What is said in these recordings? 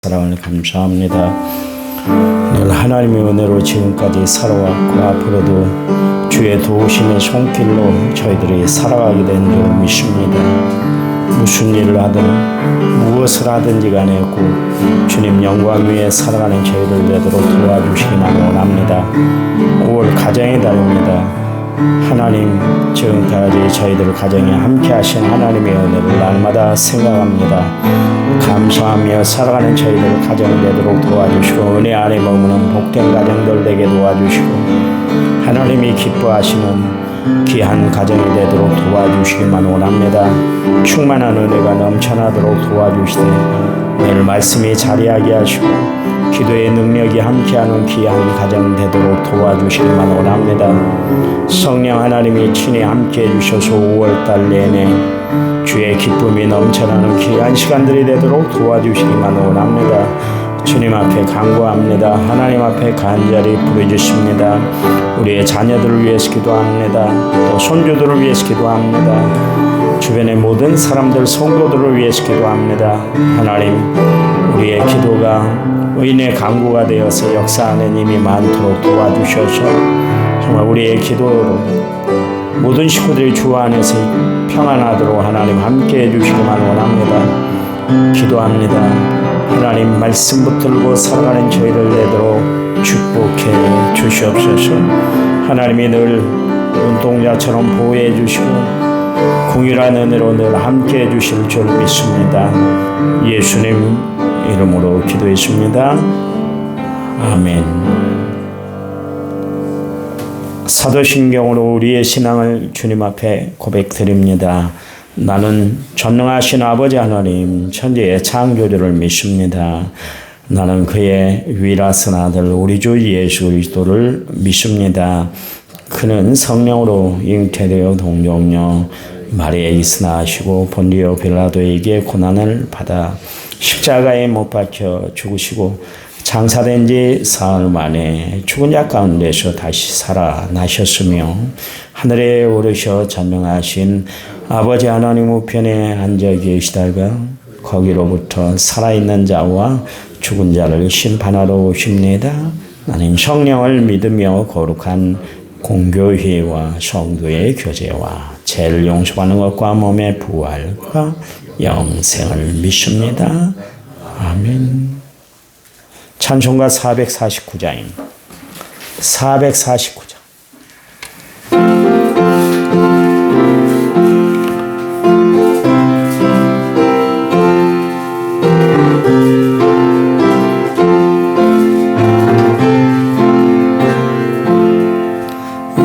사랑을 감사합니다. 늘 하나님의 은혜로 지금까지 살아왔고 앞으로도 주의 도우심의 손길로 저희들이 살아가게 된 줄 믿습니다. 무슨 일을 하든 무엇을 하든지 간에 주님 영광 위에 살아가는 저희들 되도록 도와주시기만 원합니다. 5월 가정의 달입니다. 하나님 지금까지 저희들 가정에 함께 하신 하나님의 은혜를 날마다 생각합니다. 감사하며 살아가는 저희들 가정 되도록 도와주시고 은혜 안에 머무는 복된 가정들 되게 도와주시고 하나님이 기뻐하시는 귀한 가정이 되도록 도와주시기만 원합니다. 충만한 은혜가 넘쳐나도록 도와주시되 매일 말씀이 자리하게 하시고 기도의 능력이 함께하는 귀한 가정 되도록 도와주시기만 원합니다. 성령 하나님이 친히 함께해 주셔서 5월달 내내 주의 기쁨이 넘쳐나는 귀한 시간들이 되도록 도와주시기만 원합니다. 주님 앞에 간구합니다. 하나님 앞에 간절히 부르짖습니다. 우리의 자녀들을 위해서 기도합니다. 또 손주들을 위해서 기도합니다. 주변의 모든 사람들 성도들을 위해서 기도합니다. 하나님 우리의 기도가 의인의 간구가 되어서 역사하는 힘이 많도록 도와주셔서 정말 우리의 기도로 모든 식구들이 주 안에서 평안하도록 하나님 함께 해주시기만 원합니다. 기도합니다. 하나님 말씀 붙들고 살아가는 저희를 되도록 축복해 주시옵소서. 하나님이 늘 눈동자처럼 보호해 주시고 공일한 은혜로 늘 함께 해주실 줄 믿습니다. 예수님 이름으로 기도했습니다. 아멘. 사도신경으로 우리의 신앙을 주님 앞에 고백드립니다. 나는 전능하신 아버지 하나님 천지의 창조주를 믿습니다. 나는 그의 유일하신 아들 우리 주 예수 그리스도를 믿습니다. 그는 성령으로 잉태되어 동정녀 마리아에 있으나시고 본디오 빌라도에게 고난을 받아 십자가에 못 박혀 죽으시고 장사된 지 사흘 만에 죽은 자 가운데서 다시 살아나셨으며 하늘에 오르셔 전능하신 아버지 하나님 우편에 앉아 계시다가 거기로부터 살아있는 자와 죽은 자를 심판하러 오십니다. 나는 성령을 믿으며 거룩한 공교회와 성도의 교제와 죄를 용서받는 것과 몸의 부활과 영생을 믿습니다. 아멘. 찬송가 449장입니다. 449장.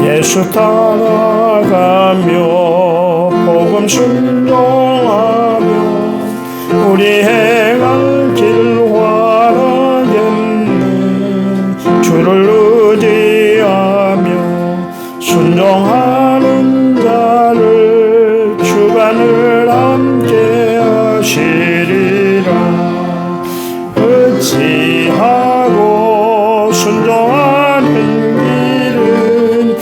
예수 따라가며 복음 순종하며 우리 행할 길 화라겠네. 주를 의지하며 순종하는 자를 주간을 함께 하시리라. 의지하고 순종하는 길은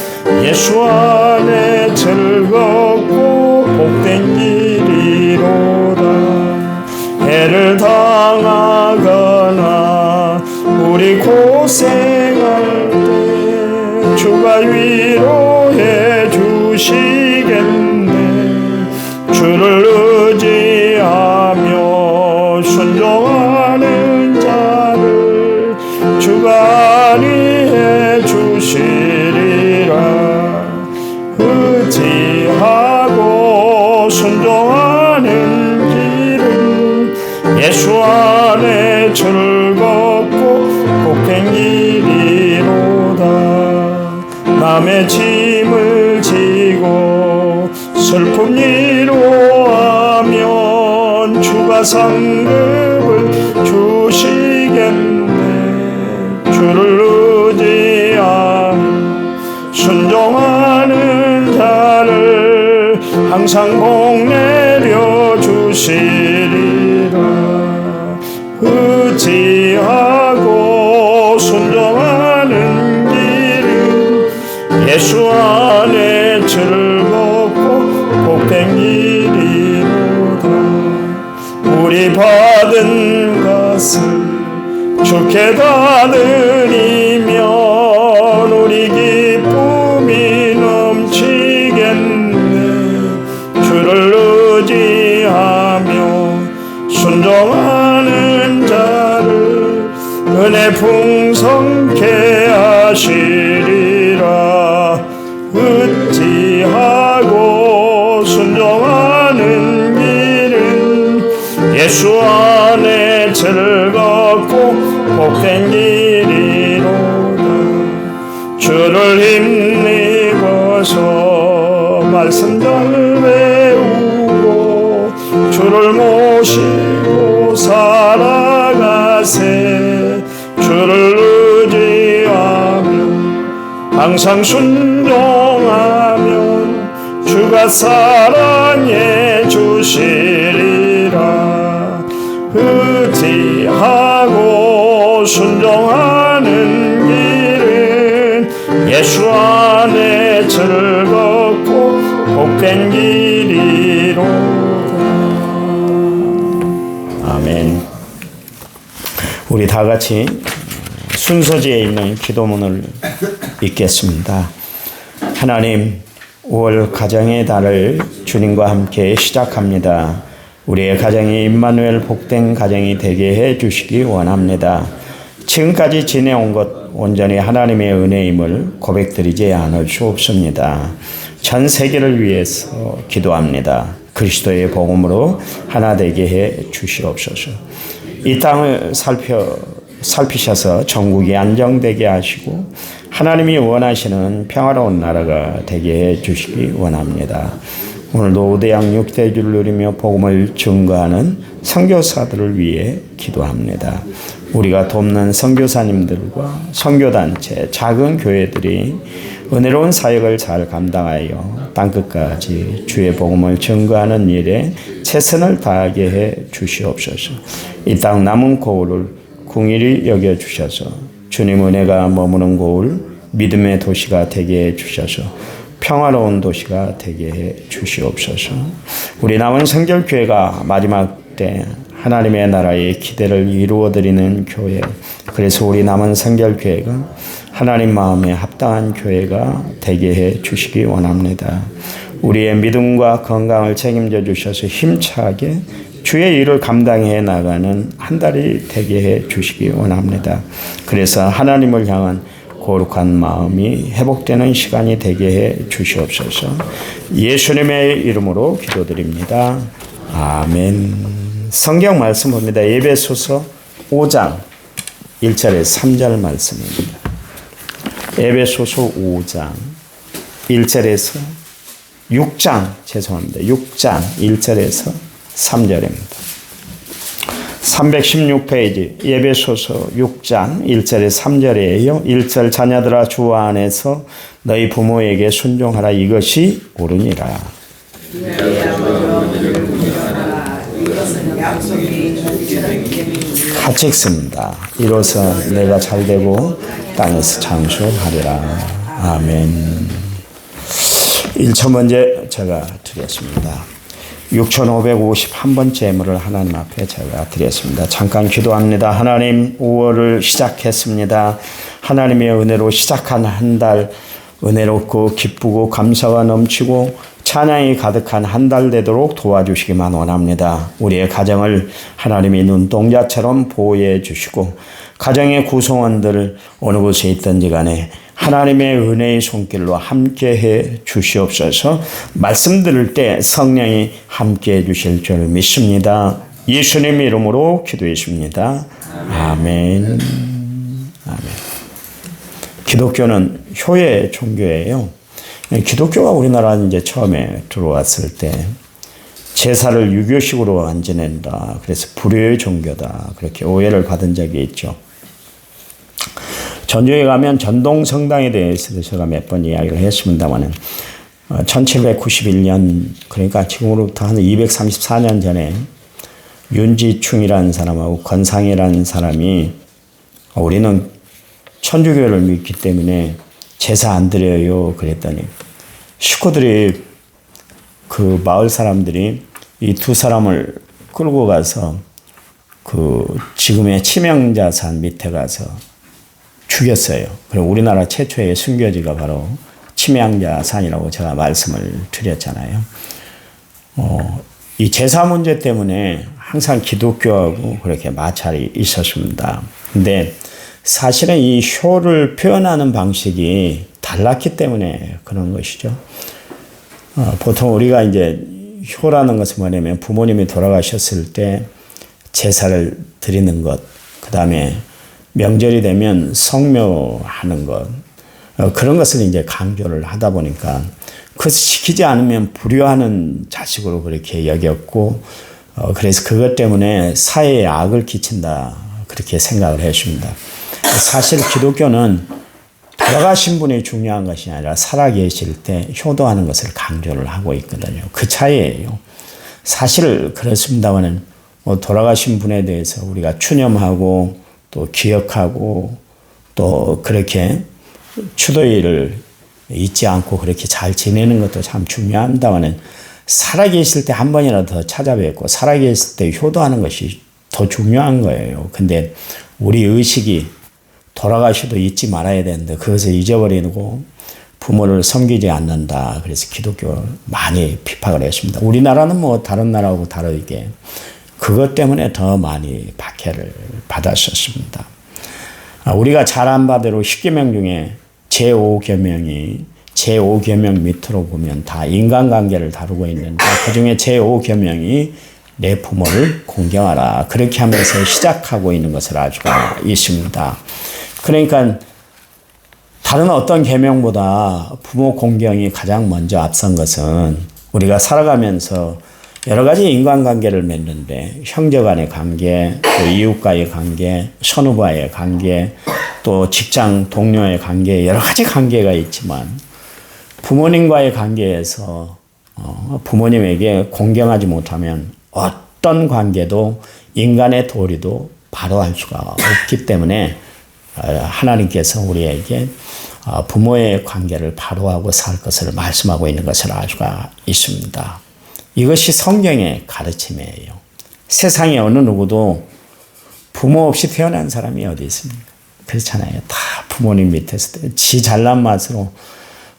예수 안에 즐겁고 복된 길이로다. 해를 당하거나 우리 고생할 때 주가 위로해 주시겠네. 주를 의지하며 순종하는 자를 주가 안위해 주시리라. 의지하고 순종하는 길은 예수 안에 즐겁고 복된 길이로다. 남의 짐을 지고 슬픔 위로하면 주가 상급을 주시겠네. 주를 의지하며 순종하는 자를 항상 복 내려 주시리라. 의지하고 순종하는 길은 예수 안에 즐겁고 복된 길이로다. 우리 받은 것을 주께 다 드리면 우리 기쁨이 넘치겠네. 주를 의지하며 순종하는 자를 은혜 풍성케 하시리라. 의지하고 순종하는 길은 예수 안에 즐겁고 복된 길이로다. 주를 힘입어서 말씀 잘 배우고 주를 모시고 살아가세. 주를 의지하며 항상 순종하면 주가 사랑해 주시리라. 의지하고 순종하는 길은 예수 안에 즐겁고 복된 길이로다. 아멘. 우리 다 같이 순서지에 있는 기도문을 읽겠습니다. 하나님, 5월 가정의 달을 주님과 함께 시작합니다. 우리의 가정이 임마누엘 복된 가정이 되게 해 주시기 원합니다. 지금까지 지내온 것 온전히 하나님의 은혜임을 고백드리지 않을 수 없습니다. 전 세계를 위해서 기도합니다. 그리스도의 복음으로 하나 되게 해 주시옵소서. 이 땅을 살피셔서 전국이 안정되게 하시고 하나님이 원하시는 평화로운 나라가 되게 해 주시기 원합니다. 오늘도 우대양 6대주를 누리며 복음을 증거하는 선교사들을 위해 기도합니다. 우리가 돕는 선교사님들과 선교단체, 작은 교회들이 은혜로운 사역을 잘 감당하여 땅끝까지 주의 복음을 증거하는 일에 최선을 다하게 해 주시옵소서. 이 땅 남은 고울을 긍휼히 여겨주셔서 주님 은혜가 머무는 고울, 믿음의 도시가 되게 해 주셔서 평화로운 도시가 되게 해 주시옵소서. 우리 남은 성결교회가 마지막 때 하나님의 나라의 기대를 이루어드리는 교회, 그래서 우리 남은 성결교회가 하나님 마음에 합당한 교회가 되게 해 주시기 원합니다. 우리의 믿음과 건강을 책임져 주셔서 힘차게 주의 일을 감당해 나가는 한 달이 되게 해 주시기 원합니다. 그래서 하나님을 향한 거룩한 마음이 회복되는 시간이 되게 해 주시옵소서. 예수님의 이름으로 기도드립니다. 아멘. 성경 말씀 봅니다. 에베소서 5장 1절에 3절 말씀입니다. 에베소서 5장 1절에서 6장 1절에서 3절입니다. 316페이지 에베소서 6장 1절에 3절이에요. 1절 자녀들아 주 안에서 너희 부모에게 순종하라 이것이 옳으니라. 같이 읽습니다. 이로써 내가 잘되고 땅에서 장수하리라. 아멘. 1초 먼저 제가 드렸습니다. 6,551번 제물을 하나님 앞에 제가 드렸습니다. 잠깐 기도합니다. 하나님, 5월을 시작했습니다. 하나님의 은혜로 시작한 한 달, 은혜롭고 기쁘고 감사가 넘치고 찬양이 가득한 한 달 되도록 도와주시기만 원합니다. 우리의 가정을 하나님이 눈동자처럼 보호해 주시고 가정의 구성원들 어느 곳에 있든지 간에 하나님의 은혜의 손길로 함께해 주시옵소서. 말씀 들을 때 성령이 함께해 주실 줄 믿습니다. 예수님 이름으로 기도했습니다. 아멘. 아멘. 기독교는 효의 종교예요. 기독교가 우리나라 이제 처음에 들어왔을 때 제사를 유교식으로 안 지낸다. 그래서 불효의 종교다. 그렇게 오해를 받은 적이 있죠. 전주에 가면 전동성당에 대해서 제가 몇 번 이야기를 했습니다만 1791년 그러니까 지금으로부터 한 234년 전에 윤지충이라는 사람하고 권상이라는 사람이 우리는 천주교를 믿기 때문에 제사 안 드려요 그랬더니 식구들이 그 마을 사람들이 이 두 사람을 끌고 가서 지금의 치명자산 밑에 가서 죽였어요. 그리고 우리나라 최초의 순교지가 바로 치명자산이라고 제가 말씀을 드렸잖아요. 이 제사 문제 때문에 항상 기독교하고 그렇게 마찰이 있었습니다. 근데 사실은 이 효를 표현하는 방식이 달랐기 때문에 그런 것이죠. 보통 우리가 이제 효라는 것은 뭐냐면 부모님이 돌아가셨을 때 제사를 드리는 것, 그 다음에 명절이 되면 성묘하는 것, 그런 것을 이제 강조를 하다 보니까 그것을 지키지 않으면 불효하는 자식으로 그렇게 여겼고, 그래서 그것 때문에 사회에 악을 끼친다 그렇게 생각을 했습니다. 사실 기독교는 돌아가신 분이 중요한 것이 아니라 살아계실 때 효도하는 것을 강조를 하고 있거든요. 그 차이예요. 사실 그렇습니다만 돌아가신 분에 대해서 우리가 추념하고 또 기억하고 또 그렇게 추도일을 잊지 않고 그렇게 잘 지내는 것도 참 중요합니다만 살아계실 때 한 번이라도 더 찾아뵙고 살아계실 때 효도하는 것이 더 중요한 거예요. 근데 우리 의식이 돌아가셔도 잊지 말아야 되는데 그것을 잊어버리고 부모를 섬기지 않는다. 그래서 기독교를 많이 비판을 했습니다. 우리나라는 뭐 다른 나라하고 다르게 그것 때문에 더 많이 박해를 받았었습니다. 우리가 잘 안 바대로 10계명 중에 제5계명이 제5계명 밑으로 보면 다 인간관계를 다루고 있는데 그중에 제5계명이 내 부모를 공경하라. 그렇게 하면서 시작하고 있는 것을 알 수가 있습니다. 그러니까 다른 어떤 계명보다 부모 공경이 가장 먼저 앞선 것은 우리가 살아가면서 여러 가지 인간관계를 맺는데 형제 간의 관계, 또 이웃과의 관계, 선후와의 관계, 또 직장 동료의 관계, 여러 가지 관계가 있지만 부모님과의 관계에서 부모님에게 공경하지 못하면 어떤 관계도 인간의 도리도 바로할 수가 없기 때문에 하나님께서 우리에게 부모의 관계를 바로하고 살 것을 말씀하고 있는 것을 알 수가 있습니다. 이것이 성경의 가르침이에요. 세상에 어느 누구도 부모 없이 태어난 사람이 어디 있습니까? 그렇잖아요. 다 부모님 밑에서 지 잘난 맛으로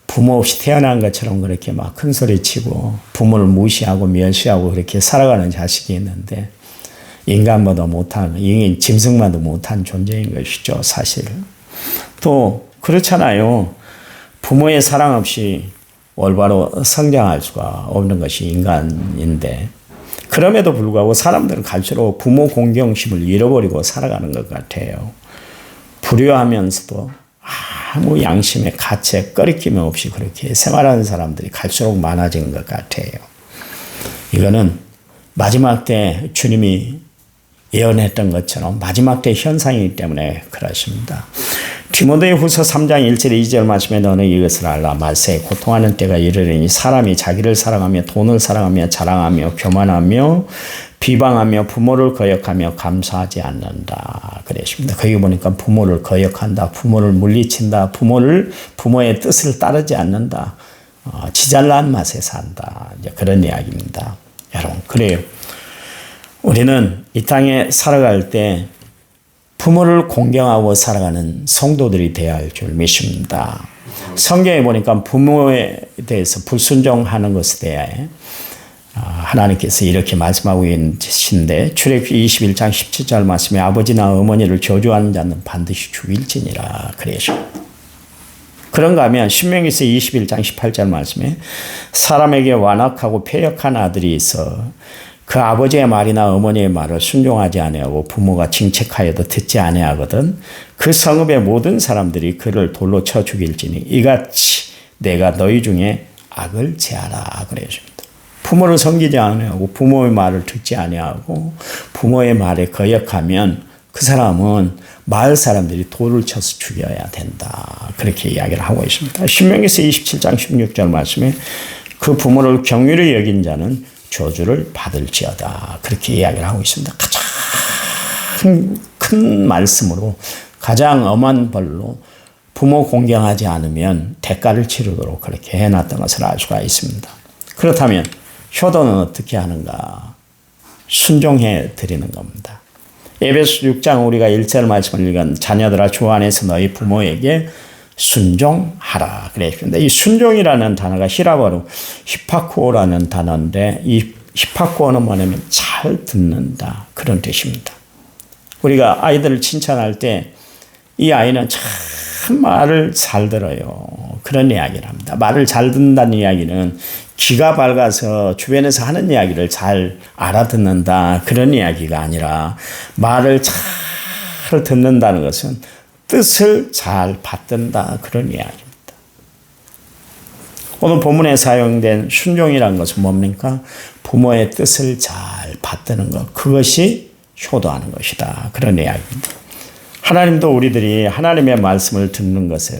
부모 없이 태어난 것처럼 그렇게 막 큰 소리 치고 부모를 무시하고 멸시하고 그렇게 살아가는 자식이 있는데 인간보다 못한, 짐승만도 못한 존재인 것이죠, 사실. 또 그렇잖아요. 부모의 사랑 없이 올바로 성장할 수가 없는 것이 인간인데 그럼에도 불구하고 사람들은 갈수록 부모 공경심을 잃어버리고 살아가는 것 같아요. 불효하면서도 아무 양심의 가책, 꺼리낌 없이 그렇게 생활하는 사람들이 갈수록 많아진 것 같아요. 이거는 마지막 때 주님이 예언했던 것처럼 마지막 때 현상이기 때문에 그렇습니다. 디모데후서 3장 1절 2절 말씀에 너는 이것을 알라. 말세에 고통하는 때가 이르리니 사람이 자기를 사랑하며 돈을 사랑하며 자랑하며 교만하며 비방하며 부모를 거역하며 감사하지 않는다. 그랬습니다. 거기 보니까 부모를 거역한다. 부모를 물리친다. 부모의 뜻을 따르지 않는다. 지잘난 맛에 산다. 이제 그런 이야기입니다. 여러분, 그래요. 우리는 이 땅에 살아갈 때 부모를 공경하고 살아가는 성도들이 되어야 할 줄 믿습니다. 성경에 보니까 부모에 대해서 불순종하는 것에 대해 하나님께서 이렇게 말씀하고 계신데 출애굽기 21장 17절 말씀에 아버지나 어머니를 저주하는 자는 반드시 죽일지니라 그러십니다. 그런가 하면 신명기서 21장 18절 말씀에 사람에게 완악하고 패역한 아들이 있어 그 아버지의 말이나 어머니의 말을 순종하지 아니하고 부모가 징책하여도 듣지 아니하거든 그 성읍의 모든 사람들이 그를 돌로 쳐 죽일지니 이같이 내가 너희 중에 악을 제하라 그러십니다. 부모를 섬기지 아니하고 부모의 말을 듣지 아니하고 부모의 말에 거역하면 그 사람은 마을 사람들이 돌을 쳐서 죽여야 된다. 그렇게 이야기를 하고 있습니다. 신명기서 27장 16절 말씀에 그 부모를 경휼히 여긴 자는 저주를 받을지어다. 그렇게 이야기를 하고 있습니다. 가장 큰 말씀으로 가장 엄한 벌로 부모 공경하지 않으면 대가를 치르도록 그렇게 해놨던 것을 알 수가 있습니다. 그렇다면 효도는 어떻게 하는가? 순종해 드리는 겁니다. 에베소 6장 우리가 1절 말씀을 읽은 자녀들아 주 안에서 너희 부모에게 순종하라 그랬습니다. 이 순종이라는 단어가 히라버로 히파쿠오라는 단어인데 이 히파쿠오는 뭐냐면 잘 듣는다 그런 뜻입니다. 우리가 아이들을 칭찬할 때 이 아이는 참 말을 잘 들어요. 그런 이야기를 합니다. 말을 잘 듣는다는 이야기는 귀가 밝아서 주변에서 하는 이야기를 잘 알아듣는다 그런 이야기가 아니라 말을 잘 듣는다는 것은 뜻을 잘 받든다 그런 이야기입니다. 오늘 본문에 사용된 순종이라는 것은 뭡니까? 부모의 뜻을 잘 받드는 것, 그것이 효도하는 것이다 그런 이야기입니다. 하나님도 우리들이 하나님의 말씀을 듣는 것을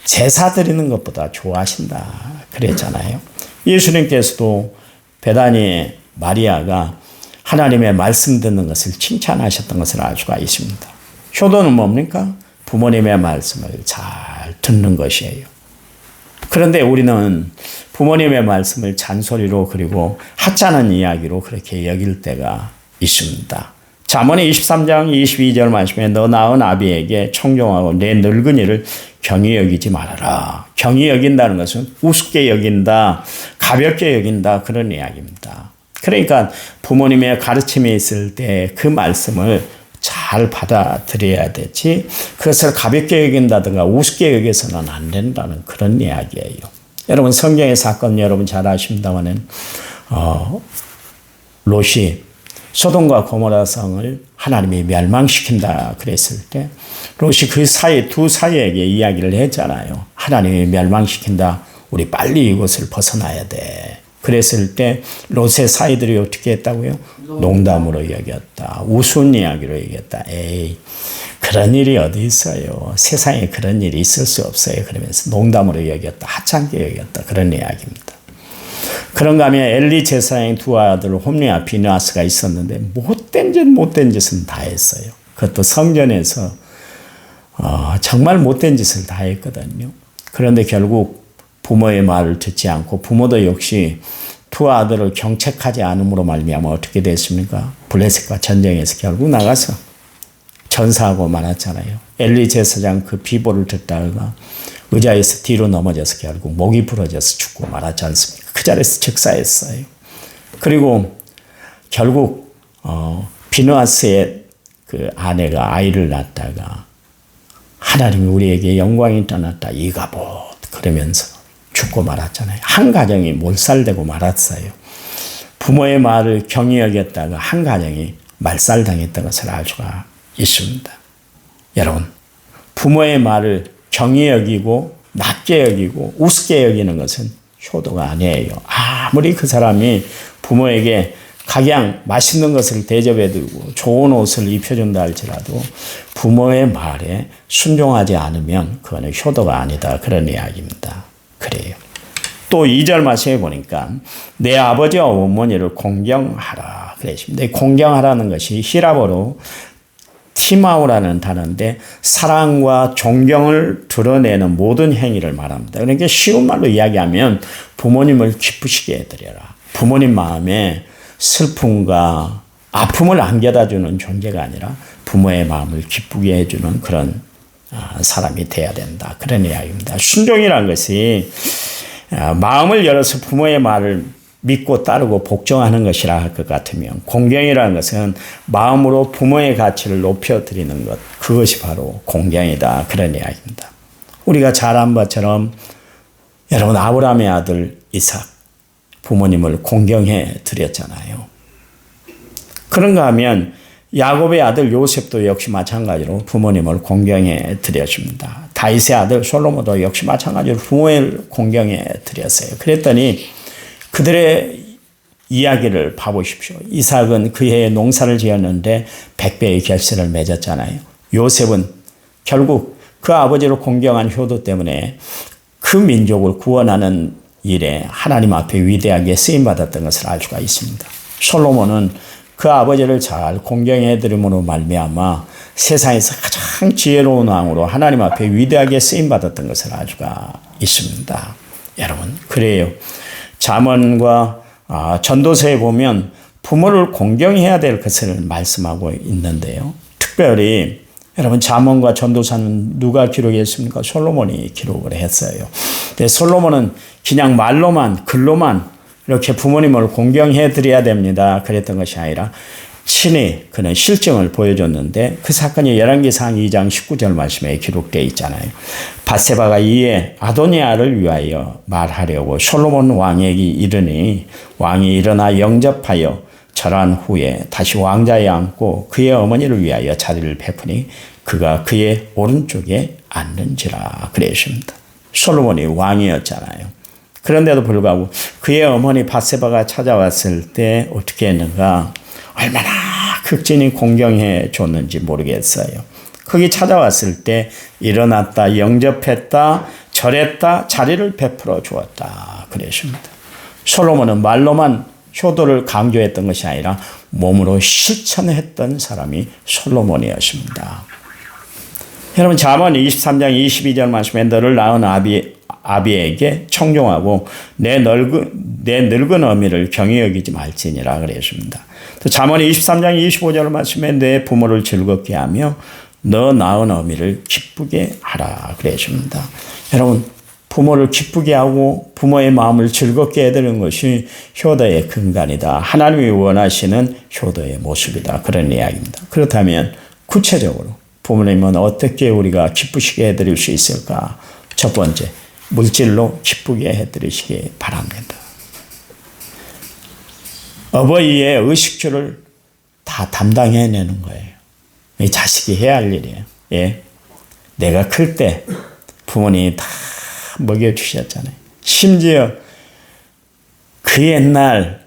제사 드리는 것보다 좋아하신다 그랬잖아요. 예수님께서도 베다니의 마리아가 하나님의 말씀 듣는 것을 칭찬하셨던 것을 알 수가 있습니다. 효도는 뭡니까? 부모님의 말씀을 잘 듣는 것이에요. 그런데 우리는 부모님의 말씀을 잔소리로 그리고 하찮은 이야기로 그렇게 여길 때가 있습니다. 잠언의 23장 22절 말씀에 너 낳은 아비에게 청종하고 내 늙은이를 경히 여기지 말아라. 경히 여긴다는 것은 우습게 여긴다, 가볍게 여긴다 그런 이야기입니다. 그러니까 부모님의 가르침이 있을 때 그 말씀을 잘 받아들여야 되지 그것을 가볍게 여긴다든가 우습게 여겨서는 안 된다는 그런 이야기예요. 여러분 성경의 사건 여러분 잘 아십니다마는 롯이 소돔과 고모라 성을 하나님이 멸망시킨다 그랬을 때 롯이 그 사이 두 사이에게 이야기를 했잖아요. 하나님이 멸망시킨다. 우리 빨리 이곳을 벗어나야 돼. 그랬을 때 롯의 사이들이 어떻게 했다고요? 농담으로 여겼다. 우스운 이야기로 여겼다. 에이 그런 일이 어디 있어요. 세상에 그런 일이 있을 수 없어요. 그러면서 농담으로 여겼다. 하찮게 여겼다. 그런 이야기입니다. 그런가 하면 엘리 제사장의 두 아들 홈리와 비느하스가 있었는데 못된 짓은 다 했어요. 그것도 성전에서 정말 못된 짓을 다 했거든요. 그런데 결국 부모의 말을 듣지 않고 부모도 역시 두 아들을 경책하지 않음으로 말미암아 어떻게 됐습니까? 블레셋과 전쟁에서 결국 나가서 전사하고 말았잖아요. 엘리 제사장 그 비보를 듣다가 의자에서 뒤로 넘어져서 결국 목이 부러져서 죽고 말았지 않습니까? 그 자리에서 즉사했어요. 그리고 결국 비느하스의 그 아내가 아이를 낳다가 하나님이 우리에게 영광이 떠났다 이가봇 그러면서 죽고 말았잖아요. 한 가정이 몰살되고 말았어요. 부모의 말을 경히 여겼다가 한 가정이 말살당했던 것을 알 수가 있습니다. 여러분 부모의 말을 경히 여기고 낮게 여기고 우습게 여기는 것은 효도가 아니에요. 아무리 그 사람이 부모에게 각양 맛있는 것을 대접해 두고 좋은 옷을 입혀준다 할지라도 부모의 말에 순종하지 않으면 그거는 효도가 아니다 그런 이야기입니다. 그래요. 또 2절 말씀에 보니까 내 아버지와 어머니를 공경하라 그랬습니다. 공경하라는 것이 히라보로 티마우라는 단어인데 사랑과 존경을 드러내는 모든 행위를 말합니다. 그러니까 쉬운 말로 이야기하면 부모님을 기쁘시게 해드려라. 부모님 마음에 슬픔과 아픔을 안겨다 주는 존재가 아니라 부모의 마음을 기쁘게 해주는 그런 사람이 돼야 된다. 그런 이야기입니다. 순종이라는 것이 마음을 열어서 부모의 말을 믿고 따르고 복종하는 것이라 할 것 같으면 공경이라는 것은 마음으로 부모의 가치를 높여드리는 것 그것이 바로 공경이다 그런 이야기입니다. 우리가 잘 안 것처럼 여러분 아브라함의 아들 이삭 부모님을 공경해 드렸잖아요. 그런가 하면 야곱의 아들 요셉도 역시 마찬가지로 부모님을 공경해 드렸습니다. 다윗의 아들 솔로몬도 역시 마찬가지로 부모를 공경해 드렸어요. 그랬더니 그들의 이야기를 봐보십시오. 이삭은 그 해에 농사를 지었는데 100배의 결실을 맺었잖아요. 요셉은 결국 그 아버지를 공경한 효도 때문에 그 민족을 구원하는 일에 하나님 앞에 위대하게 쓰임받았던 것을 알 수가 있습니다. 솔로몬은 그 아버지를 잘 공경해 드림으로 말미암아 세상에서 가장 지혜로운 왕으로 하나님 앞에 위대하게 쓰임받았던 것을 알 수가 있습니다. 여러분 그래요. 잠언과 전도서에 보면 부모를 공경해야 될 것을 말씀하고 있는데요. 특별히 여러분 잠언과 전도서는 누가 기록했습니까? 솔로몬이 기록을 했어요. 근데 솔로몬은 그냥 말로만 글로만 이렇게 부모님을 공경해 드려야 됩니다. 그랬던 것이 아니라 친히 그는 실증을 보여줬는데 그 사건이 열왕기상 2장 19절 말씀에 기록되어 있잖아요. 밧세바가 이에 아도니아를 위하여 말하려고 솔로몬 왕에게 이르니 왕이 일어나 영접하여 절한 후에 다시 왕자에 앉고 그의 어머니를 위하여 자리를 베푸니 그가 그의 오른쪽에 앉는지라 그랬습니다. 솔로몬이 왕이었잖아요. 그런데도 불구하고 그의 어머니 밧세바가 찾아왔을 때 어떻게 했는가? 얼마나 극진히 공경해 줬는지 모르겠어요. 거기 찾아왔을 때 일어났다, 영접했다, 절했다, 자리를 베풀어 주었다 그랬습니다. 솔로몬은 말로만 효도를 강조했던 것이 아니라 몸으로 실천했던 사람이 솔로몬이었습니다. 여러분 잠언 23장 22절 말씀에 너를 낳은 아비에게 청종하고 내 늙은 어미를 경히 여기지 말지니라 그랬습니다. 또 잠언 23장 25절 말씀에 내 부모를 즐겁게 하며 너 낳은 어미를 기쁘게 하라 그랬습니다. 여러분 부모를 기쁘게 하고 부모의 마음을 즐겁게 해드리는 것이 효도의 근간이다. 하나님이 원하시는 효도의 모습이다. 그런 이야기입니다. 그렇다면 구체적으로 부모님은 어떻게 우리가 기쁘시게 해드릴 수 있을까? 첫 번째, 물질로 기쁘게 해드리시기 바랍니다. 어버이의 의식주를 다 담당해내는 거예요. 이 자식이 해야 할 일이에요. 예. 내가 클 때 부모님이 다 먹여주셨잖아요. 심지어 그 옛날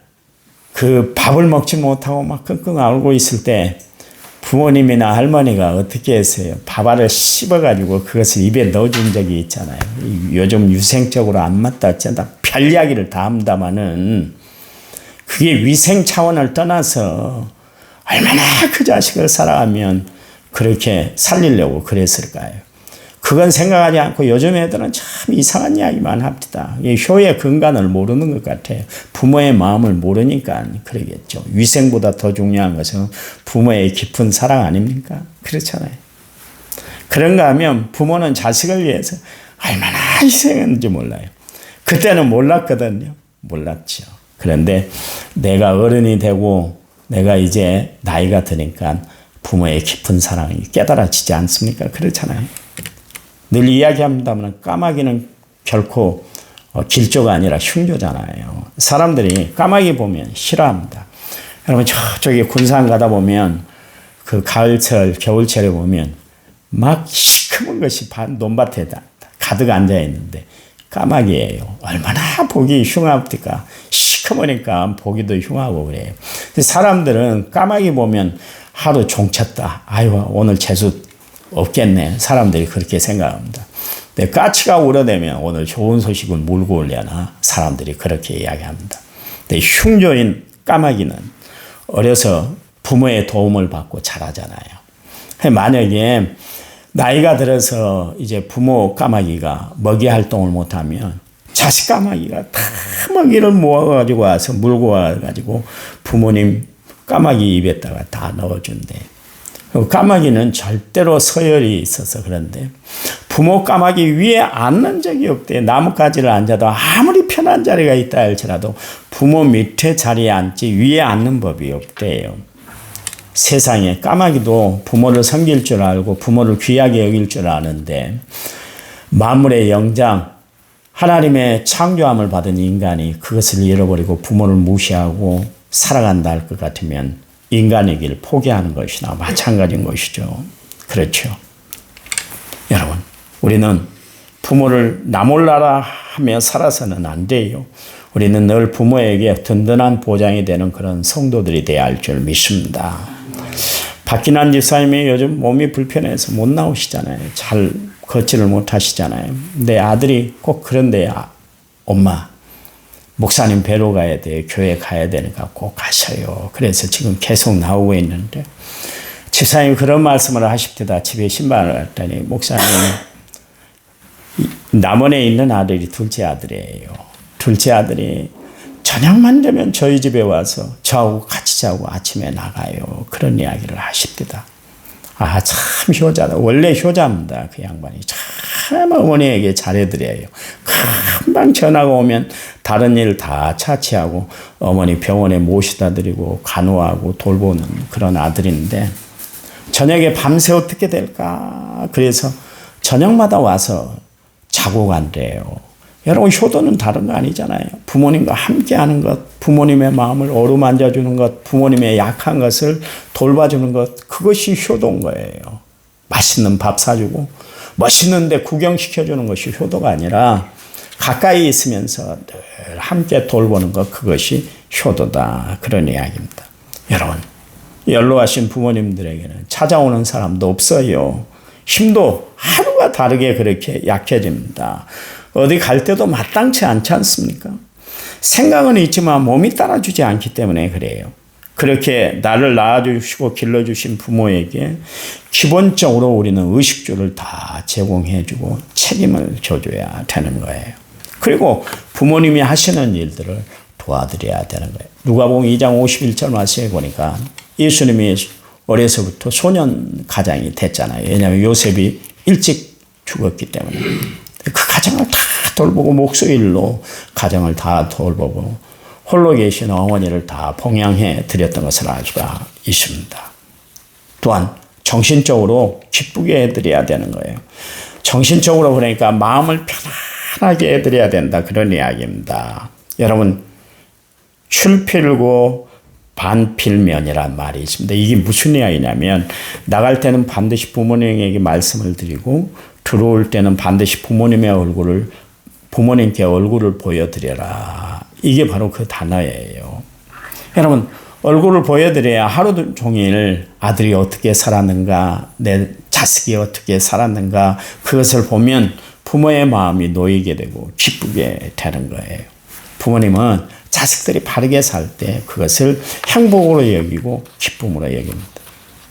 그 밥을 먹지 못하고 막 끙끙 앓고 있을 때 부모님이나 할머니가 어떻게 했어요? 밥알을 씹어가지고 그것을 입에 넣어준 적이 있잖아요. 요즘 유생적으로 안 맞다 어쩐다 별 이야기를 다 한다마는 그게 위생 차원을 떠나서 얼마나 그 자식을 사랑하면 그렇게 살리려고 그랬을까요? 그건 생각하지 않고 요즘 애들은 참 이상한 이야기만 합니다. 효의 근간을 모르는 것 같아요. 부모의 마음을 모르니까 그러겠죠. 위생보다 더 중요한 것은 부모의 깊은 사랑 아닙니까? 그렇잖아요. 그런가 하면 부모는 자식을 위해서 얼마나 희생했는지 몰라요. 그때는 몰랐거든요. 몰랐죠. 그런데 내가 어른이 되고 내가 이제 나이가 드니까 부모의 깊은 사랑이 깨달아지지 않습니까? 그렇잖아요. 늘 이야기합니다만 까마귀는 결코 길조가 아니라 흉조잖아요. 사람들이 까마귀 보면 싫어합니다. 여러분 저쪽에 군산 가다 보면 그 가을철 겨울철에 보면 막 시커먼 것이 논밭에 가득 앉아 있는데 까마귀예요. 얼마나 보기 흉합니까? 시커머니까 보기도 흉하고 그래요. 사람들은 까마귀 보면 하루 종쳤다. 아유 오늘 재수 없겠네. 사람들이 그렇게 생각합니다. 근데 까치가 우러대면 오늘 좋은 소식을 몰고 오려나 사람들이 그렇게 이야기합니다. 근데 흉조인 까마귀는 어려서 부모의 도움을 받고 자라잖아요. 만약에 나이가 들어서 이제 부모 까마귀가 먹이 활동을 못하면 자식 까마귀가 다 먹이를 모아가지고 와서 물고 와가지고 부모님 까마귀 입에다가 다 넣어준대. 까마귀는 절대로 서열이 있어서 그런데 부모 까마귀 위에 앉는 적이 없대. 나뭇가지를 앉아도 아무리 편한 자리가 있다 할지라도 부모 밑에 자리에 앉지 위에 앉는 법이 없대요. 세상에 까마귀도 부모를 섬길 줄 알고 부모를 귀하게 여길 줄 아는데 만물의 영장 하나님의 창조함을 받은 인간이 그것을 잃어버리고 부모를 무시하고 살아간다 할 것 같으면 인간의 길을 포기하는 것이나 마찬가지인 것이죠. 그렇죠. 여러분, 우리는 부모를 나 몰라라 하며 살아서는 안 돼요. 우리는 늘 부모에게 든든한 보장이 되는 그런 성도들이 되어야 할 줄 믿습니다. 박기난 집사님이 요즘 몸이 불편해서 못 나오시잖아요. 잘 걷지를 못하시잖아요. 내 아들이 꼭 그런데 엄마 목사님 뵈러 가야 돼. 교회 가야 되니까 꼭 가셔요. 그래서 지금 계속 나오고 있는데 집사님이 그런 말씀을 하십니다. 집에 신발을 갔더니 목사님 남원에 있는 아들이 둘째 아들이에요. 둘째 아들이 저녁만 되면 저희 집에 와서 저하고 같이 자고 아침에 나가요. 그런 이야기를 하십니다. 아, 참 효자다. 원래 효자입니다. 그 양반이 참 어머니에게 잘해드려요. 금방 전화가 오면 다른 일 다 차치하고 어머니 병원에 모시다 드리고 간호하고 돌보는 그런 아들인데 저녁에 밤새 어떻게 될까? 그래서 저녁마다 와서 자고 간대요. 여러분, 효도는 다른 거 아니잖아요. 부모님과 함께하는 것, 부모님의 마음을 어루만져주는 것, 부모님의 약한 것을 돌봐주는 것, 그것이 효도인 거예요. 맛있는 밥 사주고 멋있는 데 구경시켜주는 것이 효도가 아니라 가까이 있으면서 늘 함께 돌보는 것, 그것이 효도다. 그런 이야기입니다. 여러분, 연로하신 부모님들에게는 찾아오는 사람도 없어요. 힘도 하루가 다르게 그렇게 약해집니다. 어디 갈 때도 마땅치 않지 않습니까? 생각은 있지만 몸이 따라주지 않기 때문에 그래요. 그렇게 나를 낳아주시고 길러주신 부모에게 기본적으로 우리는 의식주를 다 제공해주고 책임을 져줘야 되는 거예요. 그리고 부모님이 하시는 일들을 도와드려야 되는 거예요. 누가복음 2장 51절 말씀에 보니까 예수님이 어려서부터 소년 가장이 됐잖아요. 왜냐하면 요셉이 일찍 죽었기 때문에. 그 가정을 다 돌보고 목수일로 가정을 다 돌보고 홀로 계신 어머니를 다 봉양해 드렸던 것을 알 수가 있습니다. 또한 정신적으로 기쁘게 해드려야 되는 거예요. 정신적으로 그러니까 마음을 편안하게 해드려야 된다. 그런 이야기입니다. 여러분, 출필고 반필면이란 말이 있습니다. 이게 무슨 이야기냐면 나갈 때는 반드시 부모님에게 말씀을 드리고 들어올 때는 반드시 부모님께 얼굴을 보여드려라. 이게 바로 그 단어예요. 여러분, 얼굴을 보여드려야 하루 종일 아들이 어떻게 살았는가, 내 자식이 어떻게 살았는가, 그것을 보면 부모의 마음이 놓이게 되고 기쁘게 되는 거예요. 부모님은 자식들이 바르게 살 때 그것을 행복으로 여기고 기쁨으로 여깁니다.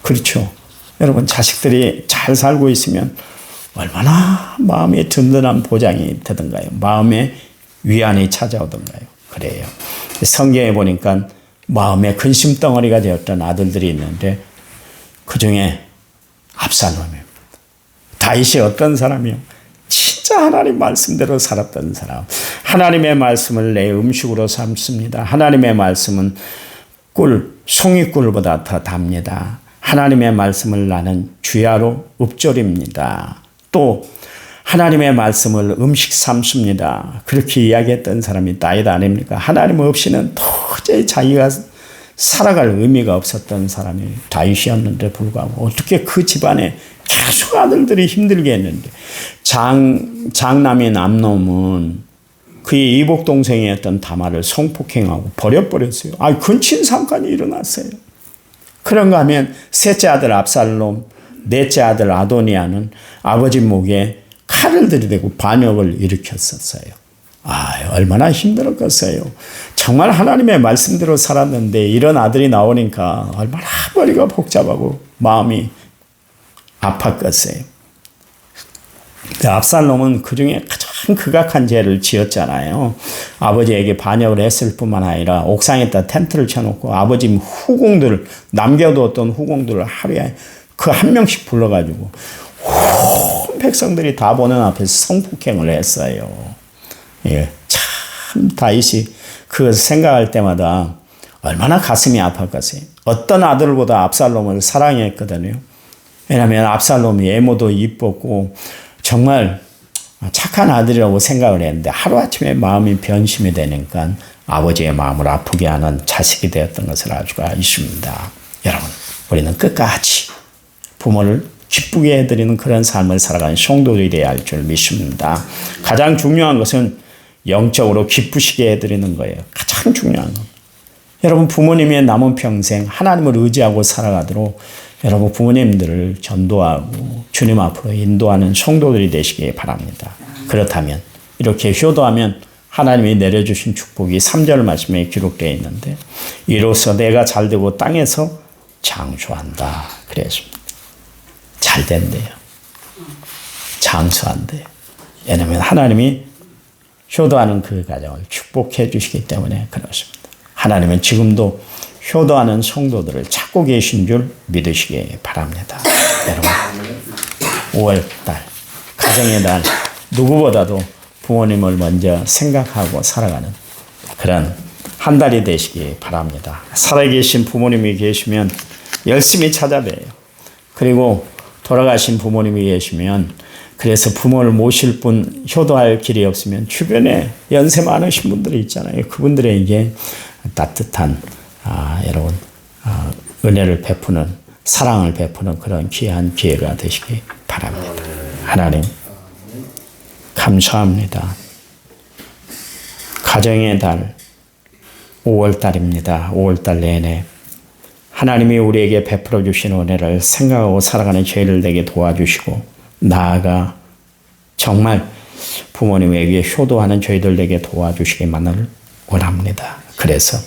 그렇죠? 여러분, 자식들이 잘 살고 있으면 얼마나 마음에 든든한 보장이 되던가요? 마음에 위안이 찾아오던가요? 그래요. 성경에 보니까 마음에 근심덩어리가 되었던 아들들이 있는데 그 중에 압살롬입니다. 다윗이 어떤 사람이요? 진짜 하나님 말씀대로 살았던 사람. 하나님의 말씀을 내 음식으로 삼습니다. 하나님의 말씀은 송이꿀보다 더 답니다. 하나님의 말씀을 나는 주야로 읊조립니다. 또 하나님의 말씀을 음식 삼습니다. 그렇게 이야기했던 사람이 다윗 아닙니까? 하나님 없이는 도저히 자기가 살아갈 의미가 없었던 사람이 다윗이었는데 불구하고 어떻게 그 집안에 계속 아들들이 힘들게 했는데 장남인 암놈은 그의 이복 동생이었던 다말을 성폭행하고 버려버렸어요. 근친 상간이 일어났어요. 그런가 하면 셋째 아들 압살롬, 넷째 아들 아도니아는 아버지 목에 칼을 들이대고 반역을 일으켰었어요. 얼마나 힘들었겠어요. 정말 하나님의 말씀대로 살았는데 이런 아들이 나오니까 얼마나 머리가 복잡하고 마음이 아팠겠어요. 압살롬은 그 중에 가장 극악한 죄를 지었잖아요. 아버지에게 반역을 했을 뿐만 아니라 옥상에다 텐트를 쳐놓고 아버지 후궁들을, 남겨두었던 후궁들을 하루에 그 한 명씩 불러가지고 온 백성들이 다 보는 앞에서 성폭행을 했어요. 예, 참 다윗이 그 생각할 때마다 얼마나 가슴이 아팠겠어요. 어떤 아들보다 압살롬을 사랑했거든요. 왜냐하면 압살롬이 외모도 이뻤고 정말 착한 아들이라고 생각을 했는데 하루아침에 마음이 변심이 되니까 아버지의 마음을 아프게 하는 자식이 되었던 것을 알 수가 있습니다. 여러분, 우리는 끝까지 부모를 기쁘게 해드리는 그런 삶을 살아가는 성도들이 되어야 할 줄 믿습니다. 가장 중요한 것은 영적으로 기쁘시게 해드리는 거예요. 가장 중요한 것. 여러분, 부모님의 남은 평생 하나님을 의지하고 살아가도록 여러분 부모님들을 전도하고 주님 앞으로 인도하는 성도들이 되시기 바랍니다. 그렇다면 이렇게 효도하면 하나님이 내려주신 축복이 3절 말씀에 기록되어 있는데 이로써 내가 잘되고 땅에서 장수한다 그랬습니다. 잘 된대요. 장수한대요. 왜냐하면 하나님이 효도하는 그 가정을 축복합니다. 축복해 주시기 때문에 그렇습니다. 하나님은 지금도 효도하는 성도들을 찾고 계신 줄 믿으시기 바랍니다. 여러분, 5월달, 가정의 달, 누구보다도 부모님을 먼저 생각하고 살아가는 그런 한 달이 되시기 바랍니다. 살아계신 부모님이 계시면 열심히 찾아뵈요. 그리고 돌아가신 부모님이 계시면 그래서 부모를 모실 분, 효도할 길이 없으면 주변에 연세 많으신 분들이 있잖아요. 그분들에게 따뜻한 여러분 은혜를 베푸는, 사랑을 베푸는 그런 귀한 기회가 되시기 바랍니다. 하나님 감사합니다. 가정의 달 5월달입니다. 5월달 내내 하나님이 우리에게 베풀어 주신 은혜를 생각하고 살아가는 저희를 되게 도와주시고, 나아가 정말 부모님에게 효도하는 저희들 되게 도와주시기만을 원합니다. 그래서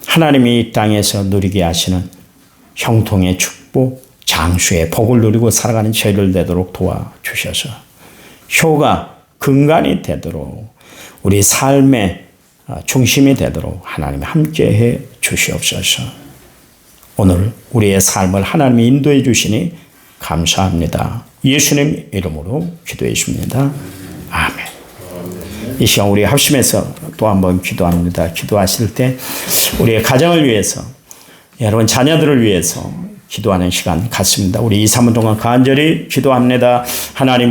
하나님이 이 땅에서 누리게 하시는 형통의 축복, 장수의 복을 누리고 살아가는 저희들 되도록 도와주셔서 효가 근간이 되도록, 우리 삶의 중심이 되도록 하나님이 함께해 주시옵소서. 오늘 우리의 삶을 하나님이 인도해 주시니 감사합니다. 예수님 이름으로 기도해 주십니다. 아멘. 이 시간 우리 합심해서 또 한번 기도합니다. 기도하실 때 우리의 가정을 위해서, 여러분 자녀들을 위해서 기도하는 시간 갖습니다. 우리 2, 3분 동안 간절히 기도합니다. 하나님